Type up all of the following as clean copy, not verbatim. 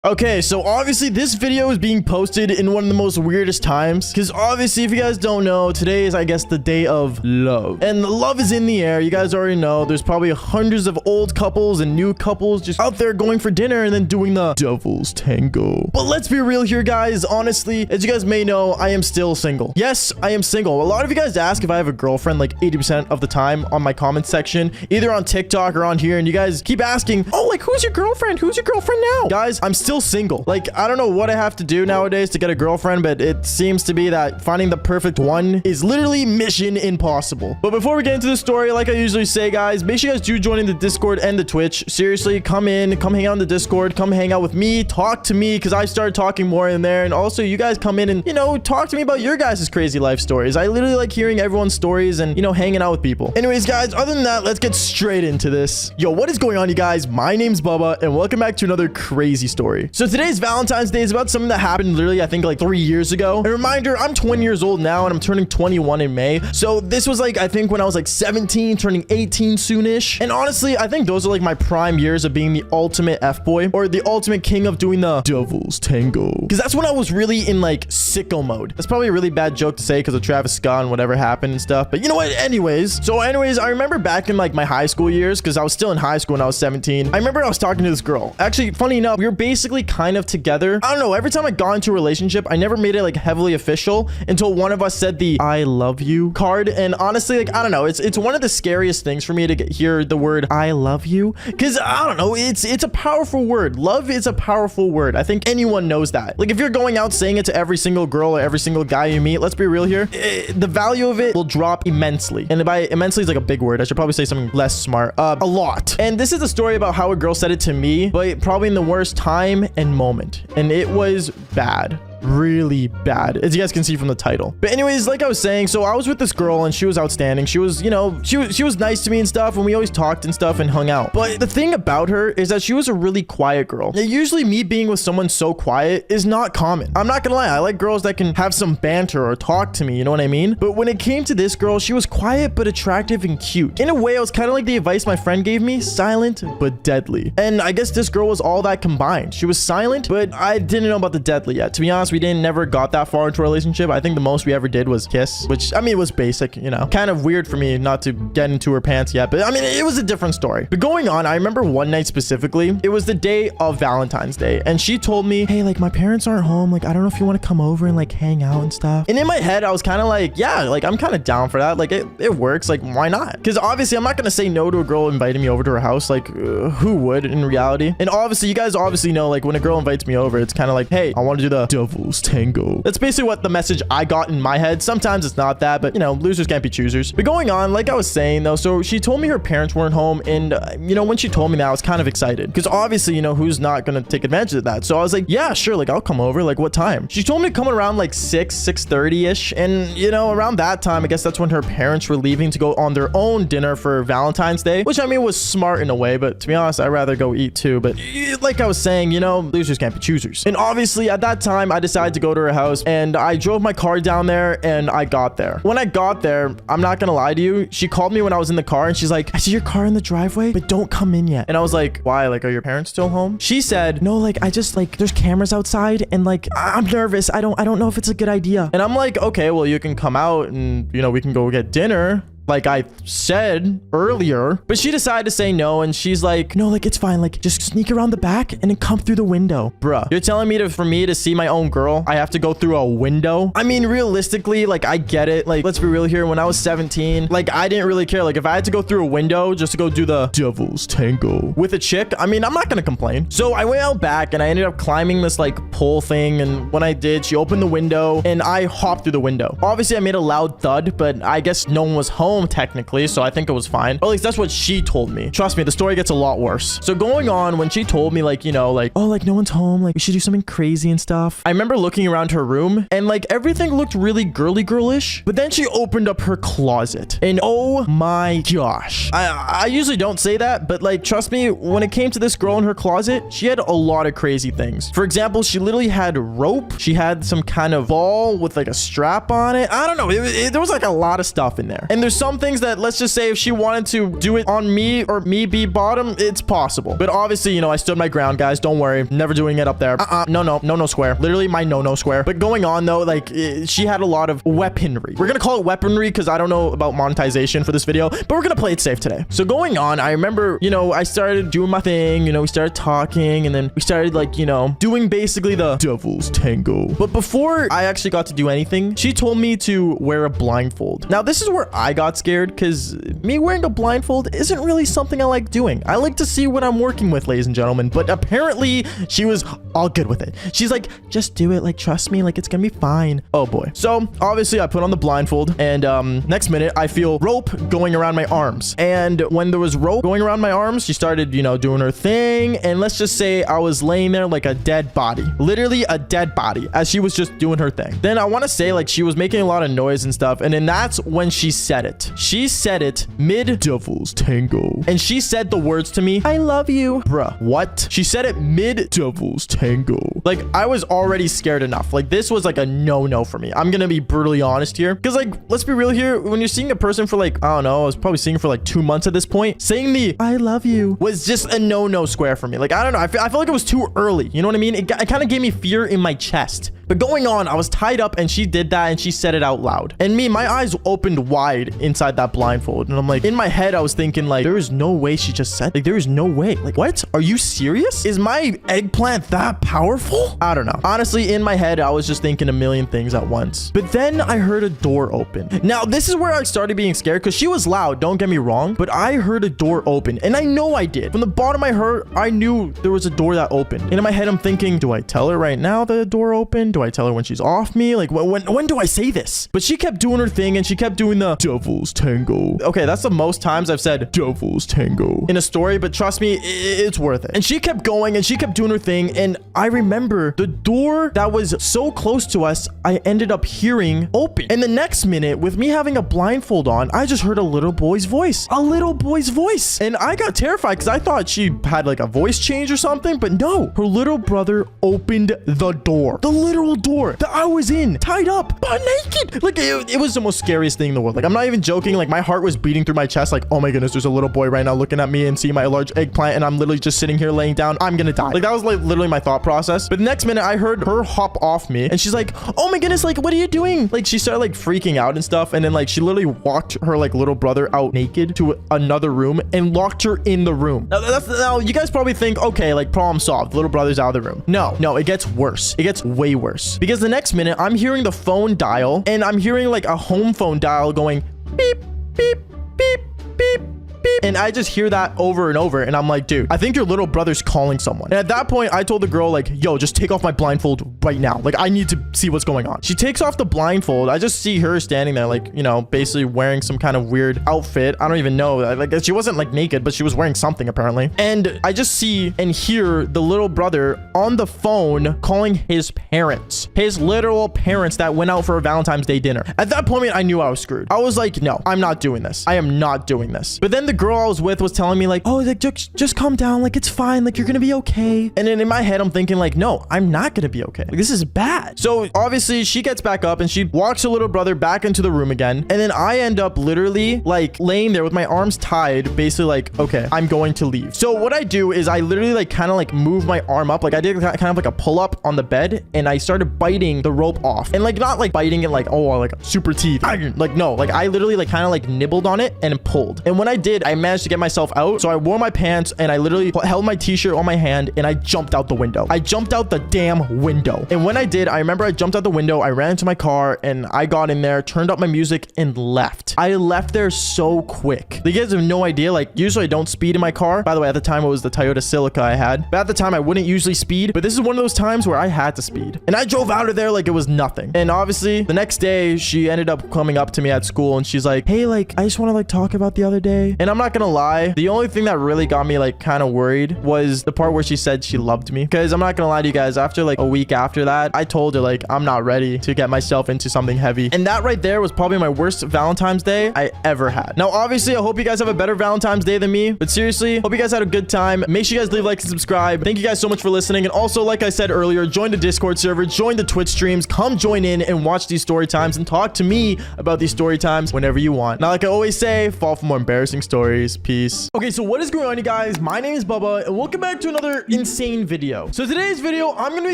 Okay, so obviously this video is being posted in one of the most weirdest times, because obviously if you guys don't know, today is, I guess, the day of love, and love is in the air. You guys already know there's probably hundreds of old couples and new couples just out there going for dinner and then doing the devil's tango. But let's be real here, guys. Honestly, as you guys may know, I am still single. Yes, I am single. A lot of you guys ask if I have a girlfriend like 80% of the time on my comment section, either on TikTok or on here, and you guys keep asking, oh, like, who's your girlfriend? Who's your girlfriend now? Guys, I'm still single. Like, I don't know what I have to do nowadays to get a girlfriend, but it seems to be that finding the perfect one is literally mission impossible. But before we get into the story, like I usually say, guys, make sure you guys do join in the Discord and the Twitch. Seriously, come in, come hang out on the Discord, come hang out with me, talk to me, because I started talking more in there. And also, you guys come in and, you know, talk to me about your guys' crazy life stories. I literally like hearing everyone's stories and, you know, hanging out with people. Anyways, guys, other than that, let's get straight into this. Yo, what is going on, you guys? My name's Bubba, and welcome back to another crazy story. So today's Valentine's Day is about something that happened literally, I think, like 3 years ago. A reminder, I'm 20 years old now, and I'm turning 21 in May. So this was like, I think when I was like 17, turning 18 soonish. And honestly, I think those are like my prime years of being the ultimate F-boy, or the ultimate king of doing the devil's tango. Because that's when I was really in like sicko mode. That's probably a really bad joke to say because of Travis Scott and whatever happened and stuff. But you know what? Anyways, I remember back in like my high school years, because I was still in high school when I was 17. I remember I was talking to this girl. Actually, funny enough, we were basically kind of together. I don't know. Every time I got into a relationship, I never made it like heavily official until one of us said the I love you card. And honestly, like, I don't know. It's one of the scariest things for me to hear the word I love you, because I don't know. It's a powerful word. Love is a powerful word. I think anyone knows that. Like, if you're going out saying it to every single girl or every single guy you meet, let's be real here, the value of it will drop immensely. And by immensely is like a big word. I should probably say something less smart. A lot. And this is a story about how a girl said it to me, but probably in the worst time and moment. And it was bad. Really bad, as you guys can see from the title. But anyways, like I was saying, so I was with this girl and she was outstanding. She was, you know, she was nice to me and stuff, and we always talked and stuff and hung out. But the thing about her is that she was a really quiet girl. Now, usually me being with someone so quiet is not common. I'm not gonna lie, I like girls that can have some banter or talk to me, you know what I mean? But when it came to this girl, she was quiet but attractive and cute. In a way, it was kind of like the advice my friend gave me, silent but deadly. And I guess this girl was all that combined. She was silent, but I didn't know about the deadly yet. To be honest, we never got that far into a relationship. I think the most we ever did was kiss, which, I mean, it was basic, you know, kind of weird for me not to get into her pants yet, but I mean, it was a different story. But going on, I remember one night specifically, it was the day of Valentine's Day, and she told me, hey, like, my parents aren't home, like, I don't know if you want to come over and like hang out and stuff. And in my head, I was kind of like, yeah, like, I'm kind of down for that. Like, it works. Like, why not? Because obviously I'm not gonna say no to a girl inviting me over to her house. Like, who would in reality? And obviously, you guys obviously know, like, when a girl invites me over, it's kind of like, hey, I want to do the devil's tango. That's basically what the message I got in my head. Sometimes it's not that, but you know, losers can't be choosers. But going on, like I was saying though, so she told me her parents weren't home, and you know, when she told me that, I was kind of excited, because obviously, you know, who's not gonna take advantage of that? So I was like, yeah, sure, like, I'll come over. Like, what time? She told me to come around like 6:30 ish, and you know, around that time, I guess that's when her parents were leaving to go on their own dinner for Valentine's Day, which I mean was smart in a way, but to be honest, I'd rather go eat too. But like I was saying, you know, losers can't be choosers. And obviously at that time, I decided to go to her house, and I drove my car down there, and I got there. When I got there, I'm not gonna lie to you, she called me when I was in the car, and she's like, I see your car in the driveway, but don't come in yet. And I was like, why? Like, are your parents still home? She said, no, like, I just, like, there's cameras outside, and like, I'm nervous. I don't know if it's a good idea. And I'm like, okay, well, you can come out and, you know, we can go get dinner, like I said earlier. But she decided to say no, and she's like, no, like, it's fine, like, just sneak around the back and then come through the window. Bruh, you're telling me for me to see my own girl, I have to go through a window? I mean, realistically, like, I get it. Like, let's be real here, when I was 17, like, I didn't really care. Like, if I had to go through a window just to go do the devil's tango with a chick, I mean, I'm not gonna complain. So I went out back, and I ended up climbing this like pole thing, and when I did, she opened the window, and I hopped through the window. Obviously, I made a loud thud, but I guess no one was home technically, so I think it was fine. Or at least that's what she told me. Trust me, the story gets a lot worse. So going on, when she told me, like, you know, like, oh, like, no one's home, like, we should do something crazy and stuff, I remember looking around her room, and like, everything looked really girly-girlish. But then she opened up her closet, and oh my gosh, I usually don't say that, but like, trust me, when it came to this girl in her closet, she had a lot of crazy things. For example, she literally had rope. She had some kind of ball with like a strap on it. I don't know. There was like a lot of stuff in there. And there's some things that, let's just say, if she wanted to do it on me or me be bottom, it's possible. But obviously, you know, I stood my ground, guys. Don't worry. Never doing it up there. No square. Literally my no square. But going on though, like she had a lot of weaponry. We're gonna call it weaponry because I don't know about monetization for this video, but we're gonna play it safe today. So going on, I remember, you know, I started doing my thing, you know, we started talking, and then we started like, you know, doing basically the devil's tango. But before I actually got to do anything, she told me to wear a blindfold. Now this is where I got scared because me wearing a blindfold isn't really something I like doing. I like to see what I'm working with, ladies and gentlemen, but apparently she was all good with it. She's like, just do it, like trust me, like it's gonna be fine. Oh boy. So obviously I put on the blindfold, and next minute I feel rope going around my arms. And when there was rope going around my arms, she started, you know, doing her thing, and let's just say I was laying there like a dead body, literally a dead body, as she was just doing her thing. Then I want to say like she was making a lot of noise and stuff, and then that's when she said it. She said it mid devil's tango, and she said the words to me, I love you. Bruh, what? She said it mid devil's tango. Like I was already scared enough. Like this was like a no for me. I'm gonna be brutally honest here, because like, let's be real here, when you're seeing a person for like, I don't know, I was probably seeing her for like 2 months at this point, saying the I love you was just a no square for me. Like I don't know, I feel like it was too early, you know what I mean? It kind of gave me fear in my chest. But going on, I was tied up and she did that and she said it out loud. And me, my eyes opened wide inside that blindfold. And I'm like, in my head, I was thinking like, there is no way she just said, like, there is no way. Like, what? Are you serious? Is my eggplant that powerful? I don't know. Honestly, in my head, I was just thinking a million things at once. But then I heard a door open. Now, this is where I started being scared because she was loud. Don't get me wrong. But I heard a door open. And I know I did. From the bottom of my heart, I knew there was a door that opened. And in my head, I'm thinking, do I tell her right now the door opened? Do I tell her when she's off me? Like, when do I say this? But she kept doing her thing and she kept doing the devil's tango. Okay, that's the most times I've said devil's tango in a story, but trust me, it's worth it. And she kept going and she kept doing her thing. And I remember the door that was so close to us, I ended up hearing open. And the next minute, with me having a blindfold on, I just heard a little boy's voice. A little boy's voice. And I got terrified because I thought she had like a voice change or something, but no. Her little brother opened the door. The literal door that I was in, tied up, butt naked. Like, it was the most scariest thing in the world. Like, I'm not even joking. Like, my heart was beating through my chest. Like, oh my goodness, there's a little boy right now looking at me and seeing my large eggplant, and I'm literally just sitting here laying down. I'm gonna die. Like, that was like literally my thought process. But the next minute, I heard her hop off me, and she's like, oh my goodness, like, what are you doing? Like, she started like freaking out and stuff, and then like she literally walked her like little brother out naked to another room and locked her in the room. Now you guys probably think, okay, like problem solved. The little brother's out of the room. No, it gets worse. It gets way worse, because the next minute I'm hearing the phone dial, and I'm hearing like a home phone dial going beep, beep, beep, beep, beep. And I just hear that over and over. And I'm like, dude, I think your little brother's calling someone. And at that point, I told the girl like, yo, just take off my blindfold right now. Like, I need to see what's going on. She takes off the blindfold. I just see her standing there, like, you know, basically wearing some kind of weird outfit. I don't even know. Like, she wasn't like naked, but she was wearing something apparently. And I just see and hear the little brother on the phone calling his parents, his literal parents that went out for a Valentine's Day dinner. At that point, I knew I was screwed. I was like, no, I'm not doing this. I am not doing this. But then the girl I was with was telling me like, oh, like, just calm down. Like, it's fine. Like, you're gonna be okay. And then in my head, I'm thinking like, no, I'm not gonna be okay. Like, this is bad. So obviously she gets back up and she walks her little brother back into the room again. And then I end up literally like laying there with my arms tied, basically like, okay, I'm going to leave. So what I do is I literally like kind of like move my arm up. Like, I did kind of like a pull up on the bed, and I started biting the rope off, and like not like biting it like, oh, like super teeth. Like, no, like I literally like kind of like nibbled on it and pulled. And when I did, I managed to get myself out. So I wore my pants and I literally held my t-shirt on my hand and I jumped out the window. I jumped out the damn window. And when I did, I remember I jumped out the window, I ran into my car, and I got in there, turned up my music, and left. I left there so quick. You guys have no idea. Like, usually I don't speed in my car. By the way, at the time it was the Toyota Celica I had. But at the time I wouldn't usually speed. But this is one of those times where I had to speed. And I drove out of there like it was nothing. And obviously the next day she ended up coming up to me at school and she's like, hey, like, I just want to like talk about the other day. And I'm not not gonna lie, the only thing that really got me like kind of worried was the part where she said she loved me. Because I'm not gonna lie to you guys, after like a week after that, I told her like I'm not ready to get myself into something heavy. And that right there was probably my worst Valentine's Day I ever had. Now, obviously, I hope you guys have a better Valentine's Day than me. But seriously, hope you guys had a good time. Make sure you guys leave likes and subscribe. Thank you guys so much for listening. And also, like I said earlier, join the Discord server, join the Twitch streams, come join in and watch these story times and talk to me about these story times whenever you want. Now, like I always say, fall for more embarrassing stories. Peace. Okay, so what is going on, you guys? My name is Bubba and welcome back to another insane video. So today's video, I'm going to be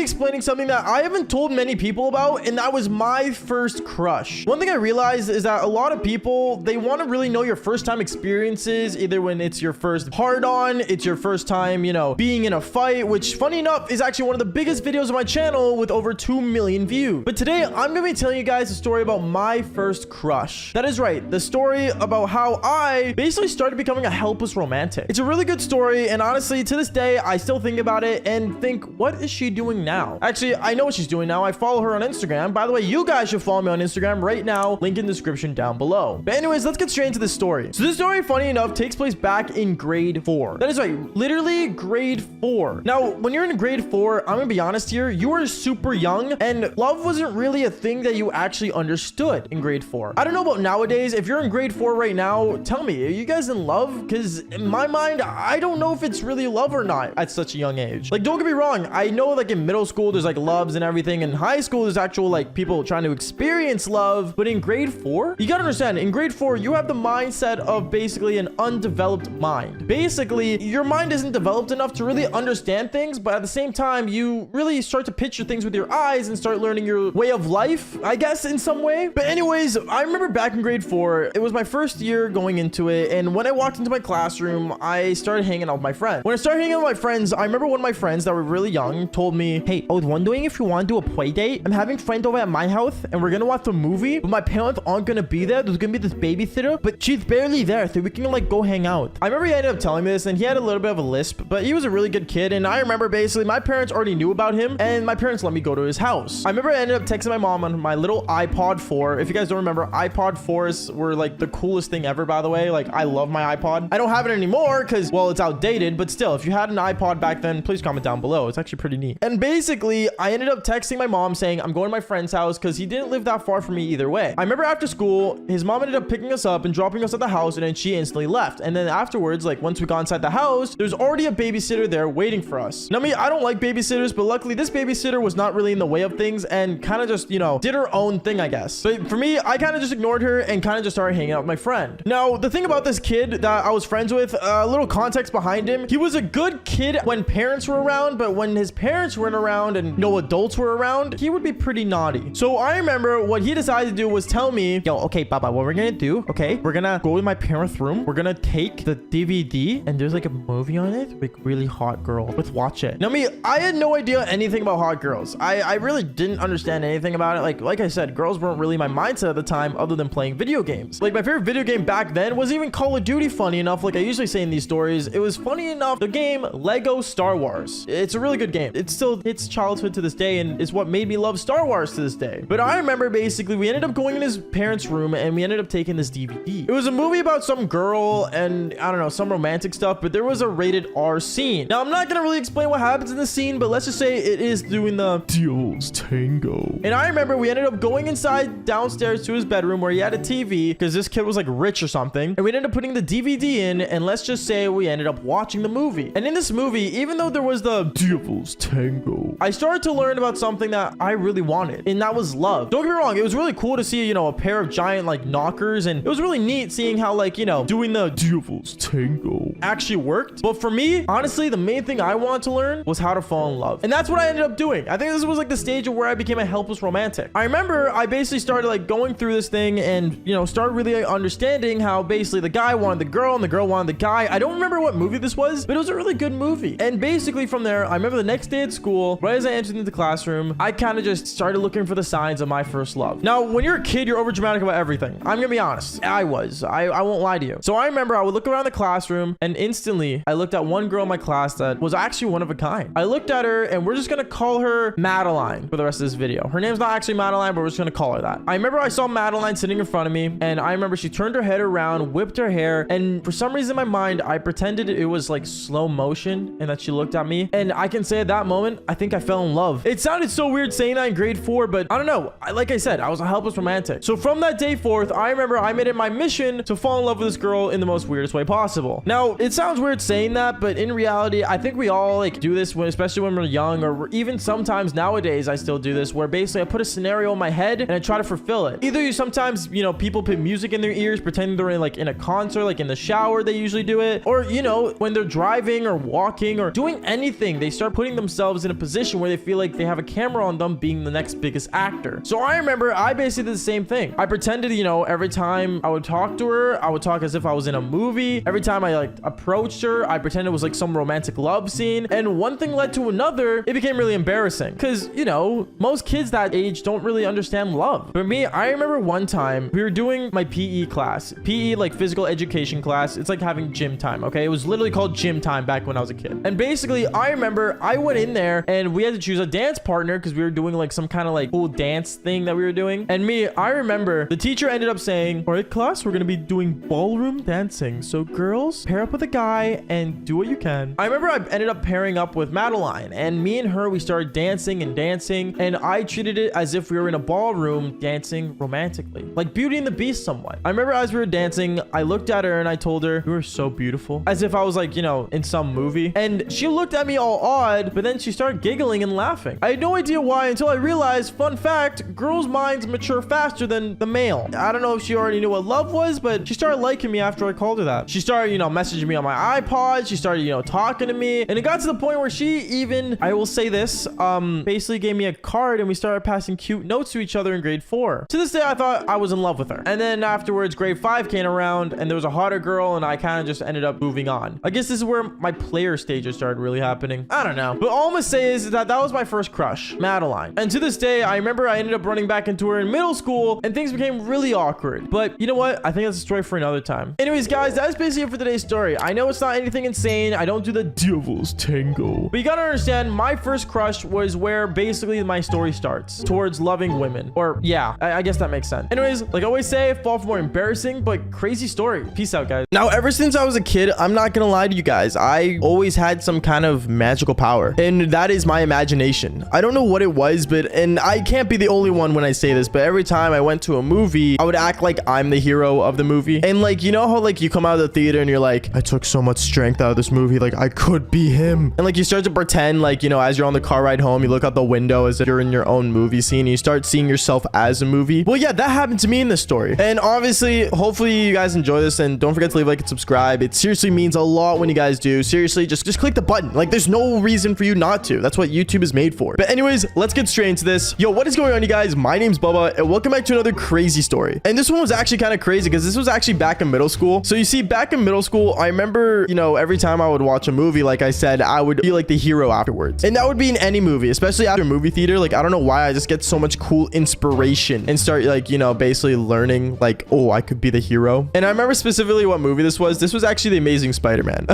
explaining something that I haven't told many people about, and that was my first crush. One thing I realized is that a lot of people, they want to really know your first time experiences, either when it's your first hard on, it's your first time, you know, being in a fight, which funny enough is actually one of the biggest videos on my channel with over 2 million views. But today I'm going to be telling you guys a story about my first crush. That is right, the story about how I basically started becoming a helpless romantic. It's a really good story, and honestly, to this day, I still think about it and think, what is she doing now? Actually, I know what she's doing now. I follow her on Instagram. By the way, you guys should follow me on Instagram right now. Link in the description down below. But anyways, let's get straight into this story. So this story, funny enough, takes place back in grade 4. That is right, literally grade 4. Now, when you're in grade 4, I'm gonna be honest here, you are super young, and love wasn't really a thing that you actually understood in grade 4. I don't know about nowadays. If you're in grade 4 right now, tell me, are you guys in love? Because in my mind, I don't know if it's really love or not at such a young age. Like, don't get me wrong, I know like in middle school there's like loves and everything. In high school there's actual like people trying to experience love, but in grade 4, you gotta understand, in grade 4 you have the mindset of basically an undeveloped mind. Basically, your mind isn't developed enough to really understand things, but at the same time you really start to picture things with your eyes and start learning your way of life, I guess, in some way. But anyways, I remember back in grade 4, it was my first year going into it, and when I walked into my classroom, I started hanging out with my friends. When I started hanging out with my friends, I remember one of my friends that were really young told me, hey, I was wondering if you want to do a play date. I'm having friends over at my house and we're gonna watch the movie, but my parents aren't gonna be there. There's gonna be this babysitter, but she's barely there, so we can like go hang out. I remember he ended up telling me this, and he had a little bit of a lisp, but he was a really good kid. And I remember basically my parents already knew about him, and my parents let me go to his house. I remember I ended up texting my mom on my little iPod 4. If you guys don't remember, iPod 4s were like the coolest thing ever, by the way. Like, I love my iPod. I don't have it anymore because, well, it's outdated, but still, if you had an iPod back then, please comment down below. It's actually pretty neat. And basically, I ended up texting my mom saying I'm going to my friend's house because he didn't live that far from me either way. I remember after school, his mom ended up picking us up and dropping us at the house, and then she instantly left. And then afterwards, like once we got inside the house, there's already a babysitter there waiting for us. Now, me, I don't like babysitters, but luckily this babysitter was not really in the way of things and kind of just, you know, did her own thing, I guess. But for me, I kind of just ignored her and kind of just started hanging out with my friend. Now, the thing about this kid that I was friends with, a little context behind him, he was a good kid when parents were around, but when his parents weren't around and no adults were around, he would be pretty naughty. So I remember what he decided to do was tell me, yo, okay, Baba, what we're gonna do, okay, we're gonna go in my parents' room, we're gonna take the DVD, and there's like a movie on it, like really hot girl. Let's watch it. Now, me, I had no idea anything about hot girls. I really didn't understand anything about it. Like I said, girls weren't really my mindset at the time other than playing video games. Like, my favorite video game back then was even Call of Duty, funny enough. Like I usually say in these stories, it was funny enough, the game Lego Star Wars. It's a really good game. It still hits childhood to this day and is what made me love Star Wars to this day. But I remember basically we ended up going in his parents' room and we ended up taking this DVD. It was a movie about some girl and I don't know, some romantic stuff, but there was a rated R scene. Now, I'm not gonna really explain what happens in the scene, but let's just say it is doing the Devil's Tango. And I remember we ended up going inside downstairs to his bedroom where he had a TV because this kid was like rich or something. And we ended up putting the DVD in, and let's just say we ended up watching the movie. And in this movie, even though there was the Devil's Tango, I started to learn about something that I really wanted, and that was love. Don't get me wrong, it was really cool to see, you know, a pair of giant like knockers, and it was really neat seeing how, like, you know, doing the Devil's Tango actually worked. But for me, honestly, the main thing I wanted to learn was how to fall in love. And that's what I ended up doing. I think this was like the stage of where I became a helpless romantic. I remember I basically started like going through this thing and, you know, started really understanding how basically the guy wanted the girl and the girl wanted the guy. I don't remember what movie this was, but it was a really good movie. And basically from there, I remember the next day at school, right as I entered into the classroom, I kind of just started looking for the signs of my first love. Now, when you're a kid, you're over dramatic about everything. I'm gonna be honest. I won't lie to you. So I remember I would look around the classroom and instantly I looked at one girl in my class that was actually one of a kind. I looked at her and we're just gonna call her Madeline for the rest of this video. Her name's not actually Madeline, but we're just gonna call her that. I remember I saw Madeline sitting in front of me, and I remember she turned her head around, whipped her hair, there. And for some reason in my mind, I pretended it was like slow motion and that she looked at me. And I can say at that moment, I think I fell in love. It sounded so weird saying that in grade 4, but I don't know. Like I said, I was a helpless romantic. So from that day forth, I remember I made it my mission to fall in love with this girl in the most weirdest way possible. Now, it sounds weird saying that, but in reality, I think we all like do this when, especially when we're young, or even sometimes nowadays, I still do this, where basically I put a scenario in my head and I try to fulfill it. Either you sometimes, you know, people put music in their ears, pretending they're in a concert, like in the shower, they usually do it. Or, you know, when they're driving or walking or doing anything, they start putting themselves in a position where they feel like they have a camera on them being the next biggest actor. So I remember I basically did the same thing. I pretended, you know, every time I would talk to her, I would talk as if I was in a movie. Every time I like approached her, I pretended it was like some romantic love scene. And one thing led to another. It became really embarrassing because, you know, most kids that age don't really understand love. For me, I remember one time we were doing my PE class. PE, like physical education class. It's like having gym time, okay? It was literally called gym time back when I was a kid. And basically, I remember I went in there and we had to choose a dance partner because we were doing like some kind of like cool dance thing that we were doing. And I remember the teacher ended up saying, all right, class, we're going to be doing ballroom dancing. So girls, pair up with a guy and do what you can. I remember I ended up pairing up with Madeline, and me and her, we started dancing and dancing, and I treated it as if we were in a ballroom dancing romantically, like Beauty and the Beast somewhat. I remember as we were dancing, I looked at her and I told her, you were so beautiful, as if I was like, you know, in some movie. And she looked at me all odd, but then she started giggling and laughing. I had no idea why until I realized, fun fact, girls' minds mature faster than the male. I don't know if she already knew what love was, but she started liking me after I called her that. She started, you know, messaging me on my iPod. She started, you know, talking to me, and it got to the point where she even, I will say this, basically gave me a card and we started passing cute notes to each other in grade 4. To this day, I thought I was in love with her. And then afterwards, grade 5 came around and there was a hotter girl and I kind of just ended up moving on. I guess this is where my player stages started really happening. I don't know. But all I'm gonna say is that was my first crush, Madeline. And to this day, I remember I ended up running back into her in middle school and things became really awkward. But you know what? I think that's a story for another time. Anyways, guys, that's basically it for today's story. I know it's not anything insane. I don't do the devil's tango. But you gotta understand, my first crush was where basically my story starts, towards loving women. Or yeah, I guess that makes sense. Anyways, like I always say, fall for more embarrassing but crazy story. Peace out, guys. Now, ever since I was a kid, I'm not gonna lie to you guys, I always had some kind of magical power, and that is my imagination. I don't know what it was, but, and I can't be the only one when I say this, but every time I went to a movie, I would act like I'm the hero of the movie. And like, you know how like you come out of the theater and you're like, I took so much strength out of this movie, like I could be him. And like you start to pretend like, you know, as you're on the car ride home, you look out the window as if you're in your own movie scene and you start seeing yourself as a movie. Well, yeah, that happened to me in this story. And obviously, hopefully you guys enjoy this, and don't forget to leave a like and subscribe. It seriously means a lot when you guys do. Seriously, just click the button. Like there's no reason for you not to. That's what YouTube is made for. But anyways, let's get straight into this. Yo, what is going on, you guys? My name's Bubba and welcome back to another crazy story. And this one was actually kind of crazy because this was actually back in middle school. So you see, back in middle school, I remember, you know, every time I would watch a movie, like I said, I would be like the hero afterwards. And that would be in any movie, especially after movie theater. Like, I don't know why, I just get so much cool inspiration and start like, you know, basically learning like, oh, I could be the hero. And I remember specifically what movie this was. This was actually The Amazing Spider-Man.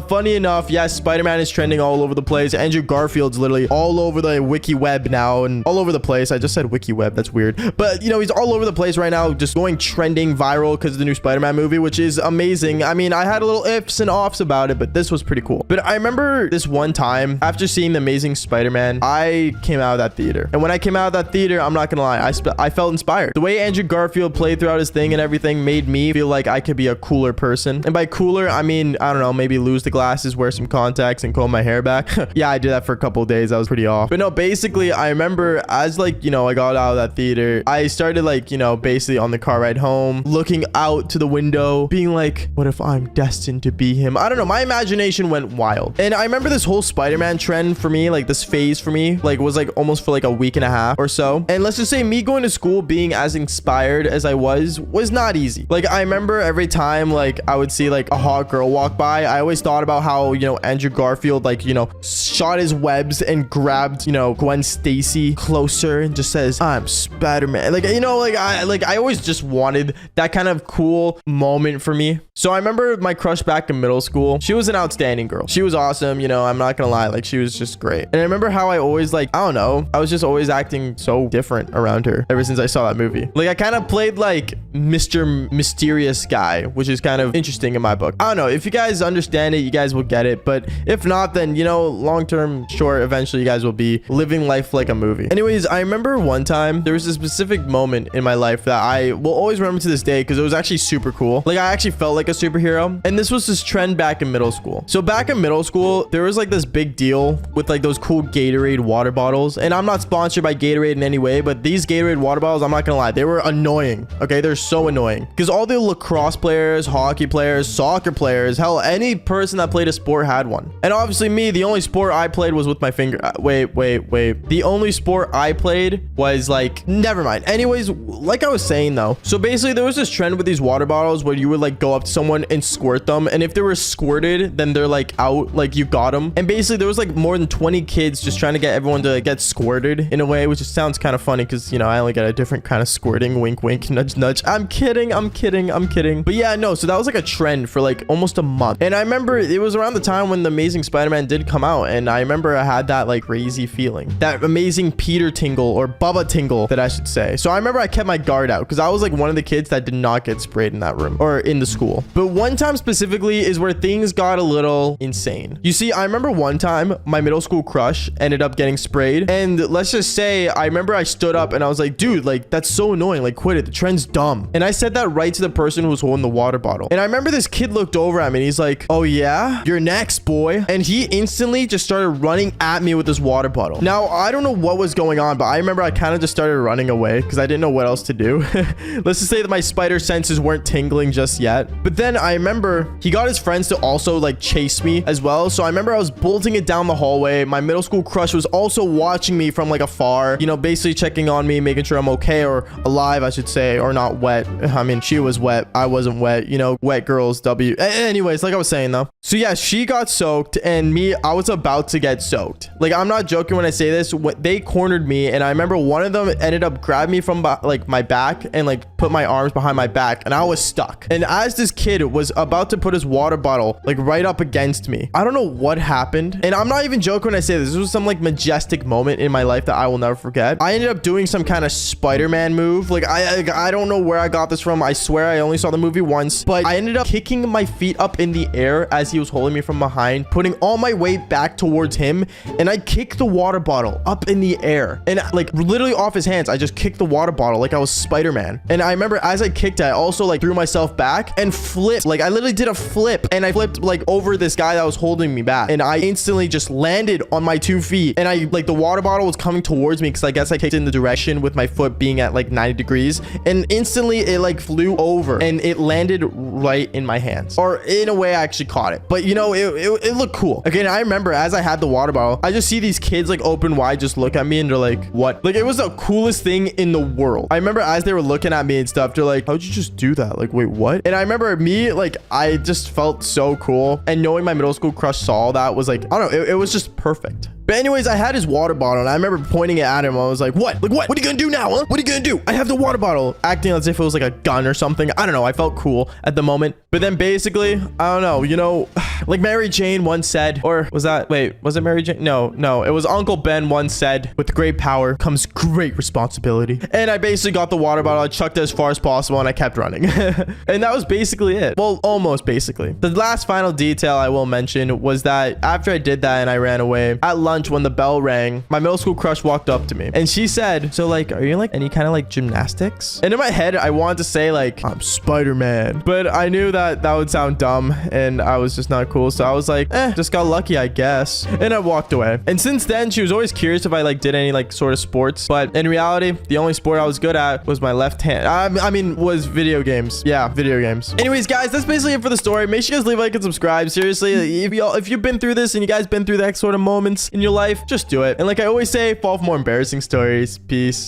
Funny enough, yes, Spider-Man is trending all over the place. Andrew Garfield's literally all over the wiki web now and all over the place. I just said wiki web. That's weird. But, you know, he's all over the place right now, just going trending viral because of the new Spider-Man movie, which is amazing. I mean, I had a little ifs and offs about it, but this was pretty cool. But I remember this one time after seeing The Amazing Spider-Man, I came out of that theater. And when I came out of that theater, I'm not gonna lie, I felt inspired. The way Andrew Garfield played throughout his thing and everything made me feel like I could be a cooler person. And by cooler, I mean, I don't know, maybe lose the glasses, wear some contacts, and comb my hair back. Yeah, I did that for a couple of days. I was pretty off. But no, basically, I remember as like, you know, I got out of that theater, I started like, you know, basically on the car ride home, looking out to the window, being like, what if I'm destined to be him? I don't know. My imagination went wild. And I remember this whole Spider-Man trend for me, like this phase for me, like was like almost for like a week and a half or so. And let's just say me going to school being as inspired as I was not easy. Like I remember every time like I would see like a hot girl walk by, I always thought about how, you know, Andrew Garfield like, you know, shot his webs and grabbed, you know, Gwen Stacy closer and just says, I'm Spider-Man. Like, you know, I always just wanted that kind of cool moment for me. So I remember my crush back in middle school. She was an outstanding girl. She was awesome. You know, I'm not gonna lie. Like she was just great. And I remember how I always like, I don't know, I was just always acting so different around her ever since I saw that movie. Like I kind of played like Mr. Mysterious nice guy, which is kind of interesting in my book. I don't know. If you guys understand it, you guys will get it. But if not, then, you know, long term, sure, eventually you guys will be living life like a movie. Anyways, I remember one time there was a specific moment in my life that I will always remember to this day because it was actually super cool. Like, I actually felt like a superhero. And this was this trend back in middle school. So back in middle school, there was like this big deal with like those cool Gatorade water bottles. And I'm not sponsored by Gatorade in any way, but these Gatorade water bottles, I'm not gonna lie, they were annoying. Okay, they're so annoying because all the lacrosse players, hockey players, soccer players, hell, any person that played a sport had one. And obviously me, the only sport I played was with my finger. Wait. The only sport I played was like, never mind. Anyways, like I was saying though, so basically there was this trend with these water bottles where you would like go up to someone and squirt them. And if they were squirted, then they're like out, like you got them. And basically there was like more than 20 kids just trying to get everyone to get squirted in a way, which just sounds kind of funny because, you know, I only get a different kind of squirting. Wink, wink, nudge, nudge. I'm kidding. But yeah, no, so that was like a trend for like almost a month. And I remember it was around the time when the Amazing Spider-Man did come out. And I remember I had that like crazy feeling, that amazing Peter tingle, or Bubba tingle that I should say. So I remember I kept my guard out because I was like one of the kids that did not get sprayed in that room or in the school. But one time specifically is where things got a little insane. You see, I remember one time my middle school crush ended up getting sprayed. And let's just say, I remember I stood up and I was like, dude, like that's so annoying. Like quit it. The trend's dumb. And I said that right to the person who was holding the water bottle. And I remember this kid looked over at me and he's like, oh yeah, you're next, boy. And he instantly just started running at me with this water bottle. Now, I don't know what was going on, but I remember I kind of just started running away because I didn't know what else to do. Let's just say that my spider senses weren't tingling just yet. But then I remember he got his friends to also like chase me as well. So I remember I was bolting it down the hallway. My middle school crush was also watching me from like afar, you know, basically checking on me, making sure I'm okay or alive, I should say, or not wet. I mean, she was wet. I wasn't wet, you know, wet girls, W. Anyways, like I was saying though. So yeah, she got soaked and me, I was about to get soaked. Like, I'm not joking when I say this. They cornered me and I remember one of them ended up grabbing me from like my back and like put my arms behind my back and I was stuck. And as this kid was about to put his water bottle like right up against me, I don't know what happened. And I'm not even joking when I say this. This was some like majestic moment in my life that I will never forget. I ended up doing some kind of Spider-Man move. Like I don't know where I got this from. I swear I only saw the movie once, but I ended up kicking my feet up in the air as he was holding me from behind, putting all my weight back towards him. And I kicked the water bottle up in the air and like literally off his hands. I just kicked the water bottle like I was Spider-Man. And I remember as I kicked it, I also like threw myself back and flipped. Like I literally did a flip and I flipped like over this guy that was holding me back. And I instantly just landed on my 2 feet. And I like the water bottle was coming towards me because I guess I kicked in the direction with my foot being at like 90 degrees. And instantly it like flew over and it landed right in my hands. Or in a way I actually caught it. But you know, it looked cool. Again, I remember as I had the water bottle, I just see these kids like open wide just look at me and they're like, what? Like it was the coolest thing in the world. I remember as they were looking at me and stuff, they're like, how'd you just do that? Like, wait, what? And I remember me, like, I just felt so cool. And knowing my middle school crush saw that was like, I don't know, it was just perfect. But anyways, I had his water bottle and I remember pointing it at him. I was like, what? Like, what? What are you gonna do now, huh? What are you gonna do? I have the water bottle. Acting as if it was like a gun or something. I don't know. I felt cool at the moment. But then basically, I don't know, you know, like Mary Jane once said, or was that, wait, was it Mary Jane? No, it was Uncle Ben once said, with great power comes great responsibility. And I basically got the water bottle, I chucked it as far as possible and I kept running. And that was basically it. Well, almost basically. The last final detail I will mention was that after I did that and I ran away, at lunch when the bell rang, my middle school crush walked up to me and she said, so like, are you in like any kind of like gymnastics? And in my head, I wanted to say like, I'm Spider-Man, but I knew that would sound dumb and I was just not cool. So I was like, just got lucky, I guess. And I walked away. And since then, she was always curious if I like did any like sort of sports, but in reality, the only sport I was good at was my left hand. I mean, was video games. Yeah, video games. Anyways, guys, that's basically it for the story. Make sure you guys leave a like and subscribe. Seriously, if you've been through this and you guys been through that sort of moments in your life, just do it. And like I always say, fall for more embarrassing stories. Peace.